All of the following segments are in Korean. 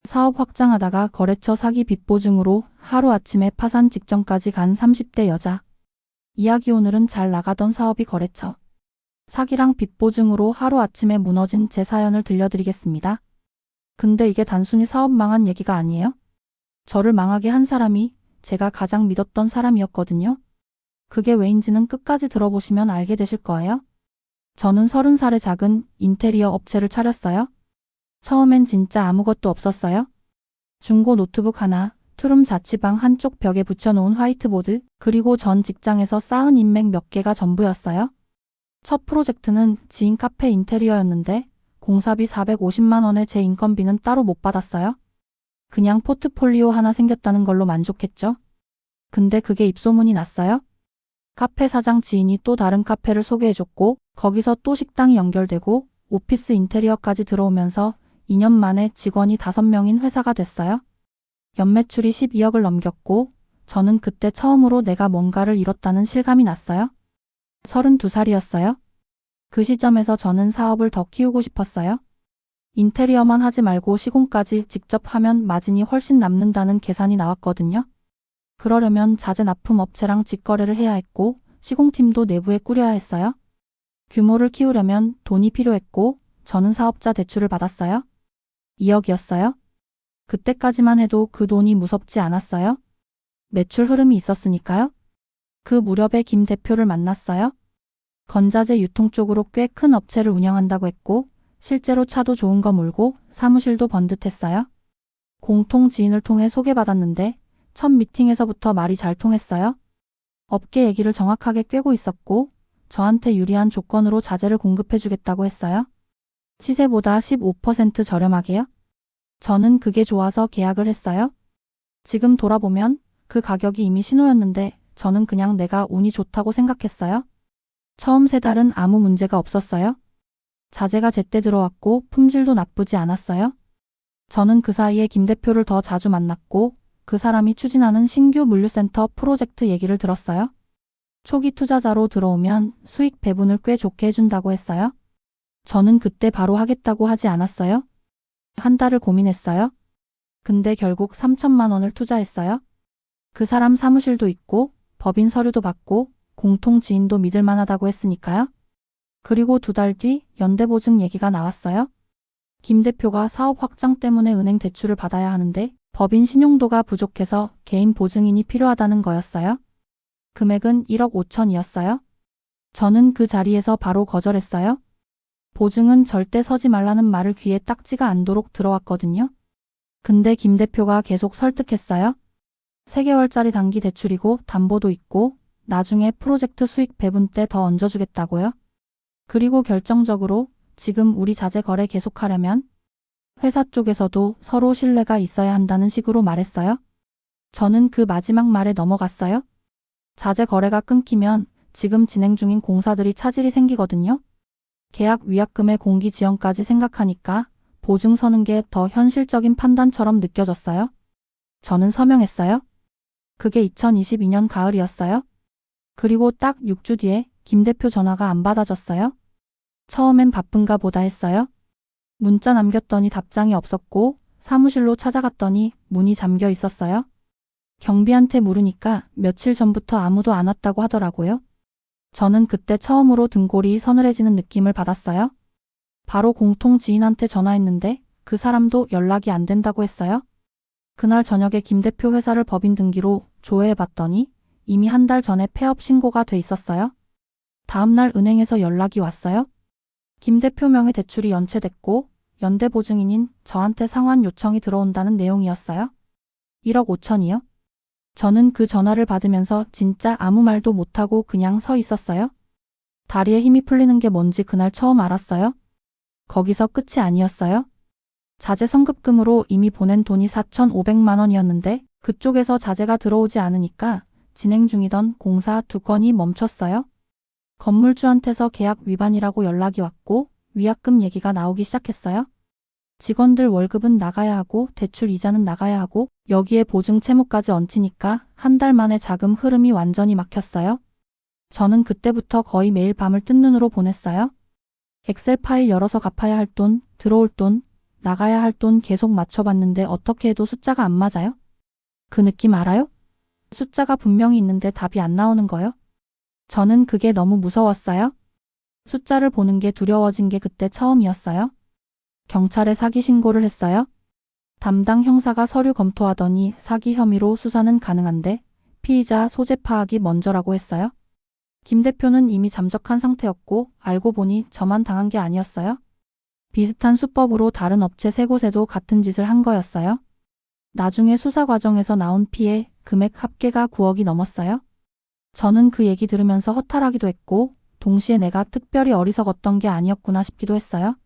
사업 확장하다가 거래처 사기 빚보증으로 하루아침에 파산 직전까지 간 30대 여자. 이야기 오늘은 잘 나가던 사업이 거래처 사기랑 빚보증으로 하루아침에 무너진 제 사연을 들려드리겠습니다. 근데 이게 단순히 사업 망한 얘기가 아니에요. 저를 망하게 한 사람이 제가 가장 믿었던 사람이었거든요. 그게 왜인지는 끝까지 들어보시면 알게 되실 거예요. 저는 30살의 작은 인테리어 업체를 차렸어요. 처음엔 진짜 아무것도 없었어요. 중고 노트북 하나, 투룸 자취방 한쪽 벽에 붙여놓은 화이트보드, 그리고 전 직장에서 쌓은 인맥 몇 개가 전부였어요. 첫 프로젝트는 지인 카페 인테리어였는데 공사비 450만 원에 제 인건비는 따로 못 받았어요. 그냥 포트폴리오 하나 생겼다는 걸로 만족했죠. 근데 그게 입소문이 났어요. 카페 사장 지인이 또 다른 카페를 소개해줬고 거기서 또 식당이 연결되고 오피스 인테리어까지 들어오면서 2년 만에 직원이 5명인 회사가 됐어요. 연매출이 12억을 넘겼고 저는 그때 처음으로 내가 뭔가를 이뤘다는 실감이 났어요. 32살이었어요. 그 시점에서 저는 사업을 더 키우고 싶었어요. 인테리어만 하지 말고 시공까지 직접 하면 마진이 훨씬 남는다는 계산이 나왔거든요. 그러려면 자재 납품 업체랑 직거래를 해야 했고 시공팀도 내부에 꾸려야 했어요. 규모를 키우려면 돈이 필요했고 저는 사업자 대출을 받았어요. 2억이었어요. 그때까지만 해도 그 돈이 무섭지 않았어요. 매출 흐름이 있었으니까요. 그 무렵에 김 대표를 만났어요. 건자재 유통 쪽으로 꽤 큰 업체를 운영한다고 했고 실제로 차도 좋은 거 몰고 사무실도 번듯했어요. 공통 지인을 통해 소개받았는데 첫 미팅에서부터 말이 잘 통했어요. 업계 얘기를 정확하게 꿰고 있었고 저한테 유리한 조건으로 자재를 공급해주겠다고 했어요. 시세보다 15% 저렴하게요. 저는 그게 좋아서 계약을 했어요. 지금 돌아보면 그 가격이 이미 신호였는데 저는 그냥 내가 운이 좋다고 생각했어요. 처음 3달은 아무 문제가 없었어요. 자재가 제때 들어왔고 품질도 나쁘지 않았어요. 저는 그 사이에 김 대표를 더 자주 만났고 그 사람이 추진하는 신규 물류센터 프로젝트 얘기를 들었어요. 초기 투자자로 들어오면 수익 배분을 꽤 좋게 해준다고 했어요. 저는 그때 바로 하겠다고 하지 않았어요. 한 달을 고민했어요. 근데 결국 3천만 원을 투자했어요. 그 사람 사무실도 있고 법인 서류도 받고 공통 지인도 믿을 만하다고 했으니까요. 그리고 2달 뒤 연대보증 얘기가 나왔어요. 김 대표가 사업 확장 때문에 은행 대출을 받아야 하는데 법인 신용도가 부족해서 개인 보증인이 필요하다는 거였어요. 금액은 1억 5천이었어요. 저는 그 자리에서 바로 거절했어요. 보증은 절대 서지 말라는 말을 귀에 딱지가 않도록 들어왔거든요. 근데 김 대표가 계속 설득했어요. 3개월짜리 단기 대출이고 담보도 있고 나중에 프로젝트 수익 배분 때 더 얹어주겠다고요. 그리고 결정적으로 지금 우리 자재 거래 계속하려면 회사 쪽에서도 서로 신뢰가 있어야 한다는 식으로 말했어요. 저는 그 마지막 말에 넘어갔어요. 자재 거래가 끊기면 지금 진행 중인 공사들이 차질이 생기거든요. 계약 위약금의 공기 지연까지 생각하니까 보증 서는 게 더 현실적인 판단처럼 느껴졌어요. 저는 서명했어요. 그게 2022년 가을이었어요. 그리고 딱 6주 뒤에 김 대표 전화가 안 받아졌어요. 처음엔 바쁜가 보다 했어요. 문자 남겼더니 답장이 없었고 사무실로 찾아갔더니 문이 잠겨 있었어요. 경비한테 물으니까 며칠 전부터 아무도 안 왔다고 하더라고요. 저는 그때 처음으로 등골이 서늘해지는 느낌을 받았어요. 바로 공통 지인한테 전화했는데 그 사람도 연락이 안 된다고 했어요. 그날 저녁에 김 대표 회사를 법인 등기로 조회해봤더니 이미 한 달 전에 폐업 신고가 돼 있었어요. 다음날 은행에서 연락이 왔어요. 김 대표 명의 대출이 연체됐고 연대보증인인 저한테 상환 요청이 들어온다는 내용이었어요. 1억 5천이요? 저는 그 전화를 받으면서 진짜 아무 말도 못하고 그냥 서 있었어요. 다리에 힘이 풀리는 게 뭔지 그날 처음 알았어요. 거기서 끝이 아니었어요. 자재 성급금으로 이미 보낸 돈이 4,500만 원이었는데 그쪽에서 자재가 들어오지 않으니까 진행 중이던 공사 2건이 멈췄어요. 건물주한테서 계약 위반이라고 연락이 왔고 위약금 얘기가 나오기 시작했어요. 직원들 월급은 나가야 하고 대출 이자는 나가야 하고 여기에 보증 채무까지 얹히니까 한 달 만에 자금 흐름이 완전히 막혔어요. 저는 그때부터 거의 매일 밤을 뜬 눈으로 보냈어요. 엑셀 파일 열어서 갚아야 할 돈, 들어올 돈, 나가야 할 돈 계속 맞춰봤는데 어떻게 해도 숫자가 안 맞아요? 그 느낌 알아요? 숫자가 분명히 있는데 답이 안 나오는 거요? 저는 그게 너무 무서웠어요. 숫자를 보는 게 두려워진 게 그때 처음이었어요. 경찰에 사기 신고를 했어요. 담당 형사가 서류 검토하더니 사기 혐의로 수사는 가능한데 피의자 소재 파악이 먼저라고 했어요. 김 대표는 이미 잠적한 상태였고 알고 보니 저만 당한 게 아니었어요. 비슷한 수법으로 다른 업체 3곳에도 같은 짓을 한 거였어요. 나중에 수사 과정에서 나온 피해 금액 합계가 9억이 넘었어요. 저는 그 얘기 들으면서 허탈하기도 했고 동시에 내가 특별히 어리석었던 게 아니었구나 싶기도 했어요.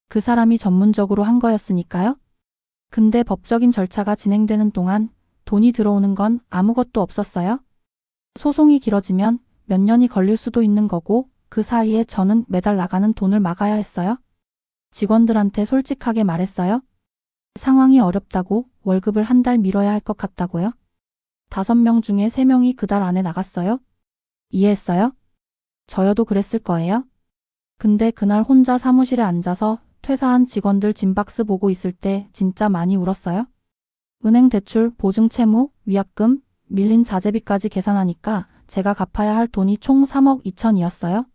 그 사람이 전문적으로 한 거였으니까요. 근데 법적인 절차가 진행되는 동안 돈이 들어오는 건 아무것도 없었어요. 소송이 길어지면 몇 년이 걸릴 수도 있는 거고 그 사이에 저는 매달 나가는 돈을 막아야 했어요. 직원들한테 솔직하게 말했어요. 상황이 어렵다고 월급을 한 달 미뤄야 할 것 같다고요. 5명 중에 3명이 그 달 안에 나갔어요. 이해했어요? 저여도 그랬을 거예요. 근데 그날 혼자 사무실에 앉아서 퇴사한 직원들 짐박스 보고 있을 때 진짜 많이 울었어요. 은행 대출, 보증 채무, 위약금, 밀린 자재비까지 계산하니까 제가 갚아야 할 돈이 총 3억 2천이었어요.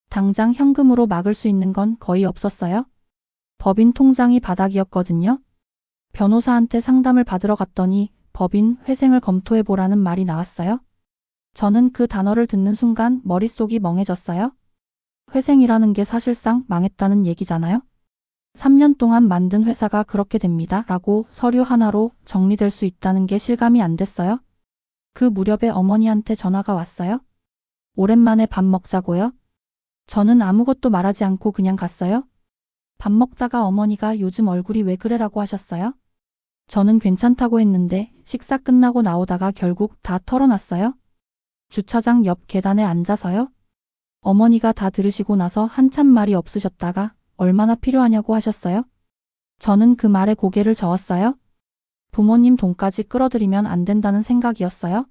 당장 현금으로 막을 수 있는 건 거의 없었어요. 법인 통장이 바닥이었거든요. 변호사한테 상담을 받으러 갔더니 법인 회생을 검토해보라는 말이 나왔어요. 저는 그 단어를 듣는 순간 머릿속이 멍해졌어요. 회생이라는 게 사실상 망했다는 얘기잖아요. 3년 동안 만든 회사가 그렇게 됩니다. 라고 서류 하나로 정리될 수 있다는 게 실감이 안 됐어요. 그 무렵에 어머니한테 전화가 왔어요. 오랜만에 밥 먹자고요. 저는 아무것도 말하지 않고 그냥 갔어요. 밥 먹다가 어머니가 요즘 얼굴이 왜 그래라고 하셨어요. 저는 괜찮다고 했는데 식사 끝나고 나오다가 결국 다 털어놨어요. 주차장 옆 계단에 앉아서요. 어머니가 다 들으시고 나서 한참 말이 없으셨다가 얼마나 필요하냐고 하셨어요. 저는 그 말에 고개를 저었어요. 부모님 돈까지 끌어들이면 안 된다는 생각이었어요.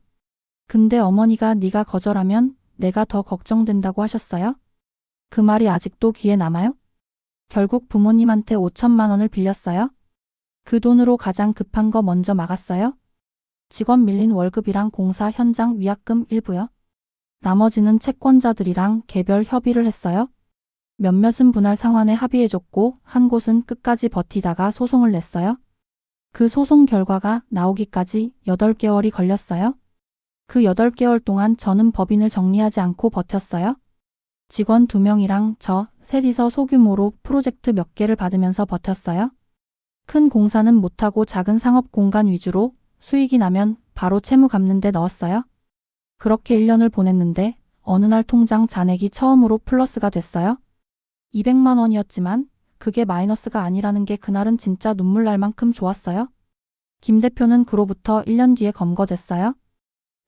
근데 어머니가 네가 거절하면 내가 더 걱정된다고 하셨어요. 그 말이 아직도 귀에 남아요. 결국 부모님한테 5천만 원을 빌렸어요. 그 돈으로 가장 급한 거 먼저 막았어요. 직원 밀린 월급이랑 공사 현장 위약금 일부요. 나머지는 채권자들이랑 개별 협의를 했어요. 몇몇은 분할 상환에 합의해줬고 한 곳은 끝까지 버티다가 소송을 냈어요. 그 소송 결과가 나오기까지 8개월이 걸렸어요. 그 8개월 동안 저는 법인을 정리하지 않고 버텼어요. 직원 2명이랑 저 셋이서 소규모로 프로젝트 몇 개를 받으면서 버텼어요. 큰 공사는 못하고 작은 상업 공간 위주로 수익이 나면 바로 채무 갚는 데 넣었어요. 그렇게 1년을 보냈는데 어느 날 통장 잔액이 처음으로 플러스가 됐어요. 200만 원이었지만 그게 마이너스가 아니라는 게 그날은 진짜 눈물 날 만큼 좋았어요. 김 대표는 그로부터 1년 뒤에 검거됐어요.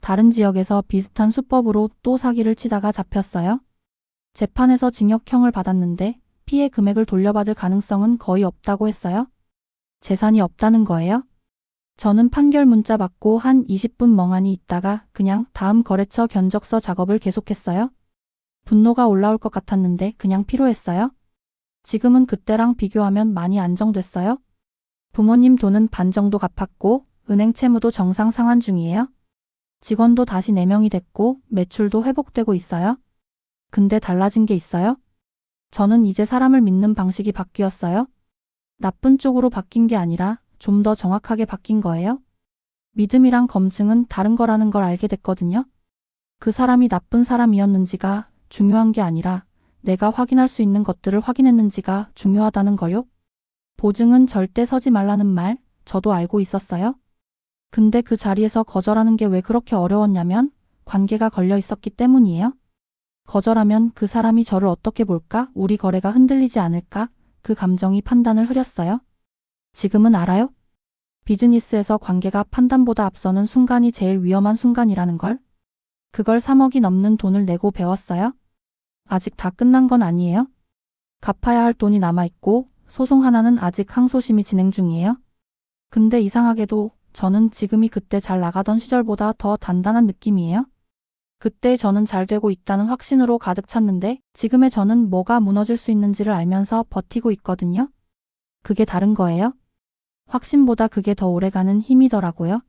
다른 지역에서 비슷한 수법으로 또 사기를 치다가 잡혔어요. 재판에서 징역형을 받았는데 피해 금액을 돌려받을 가능성은 거의 없다고 했어요. 재산이 없다는 거예요. 저는 판결 문자 받고 한 20분 멍하니 있다가 그냥 다음 거래처 견적서 작업을 계속했어요. 분노가 올라올 것 같았는데 그냥 피로했어요. 지금은 그때랑 비교하면 많이 안정됐어요. 부모님 돈은 반 정도 갚았고 은행 채무도 정상 상환 중이에요. 직원도 다시 4명이 됐고 매출도 회복되고 있어요. 근데 달라진 게 있어요? 저는 이제 사람을 믿는 방식이 바뀌었어요. 나쁜 쪽으로 바뀐 게 아니라 좀 더 정확하게 바뀐 거예요. 믿음이랑 검증은 다른 거라는 걸 알게 됐거든요. 그 사람이 나쁜 사람이었는지가 중요한 게 아니라 내가 확인할 수 있는 것들을 확인했는지가 중요하다는 거요. 보증은 절대 서지 말라는 말 저도 알고 있었어요. 근데 그 자리에서 거절하는 게 왜 그렇게 어려웠냐면 관계가 걸려 있었기 때문이에요. 거절하면 그 사람이 저를 어떻게 볼까? 우리 거래가 흔들리지 않을까? 그 감정이 판단을 흐렸어요. 지금은 알아요? 비즈니스에서 관계가 판단보다 앞서는 순간이 제일 위험한 순간이라는 걸. 그걸 3억이 넘는 돈을 내고 배웠어요. 아직 다 끝난 건 아니에요. 갚아야 할 돈이 남아있고 소송 하나는 아직 항소심이 진행 중이에요. 근데 이상하게도 저는 지금이 그때 잘 나가던 시절보다 더 단단한 느낌이에요. 그때 저는 잘 되고 있다는 확신으로 가득 찼는데 지금의 저는 뭐가 무너질 수 있는지를 알면서 버티고 있거든요. 그게 다른 거예요? 확신보다 그게 더 오래가는 힘이더라고요.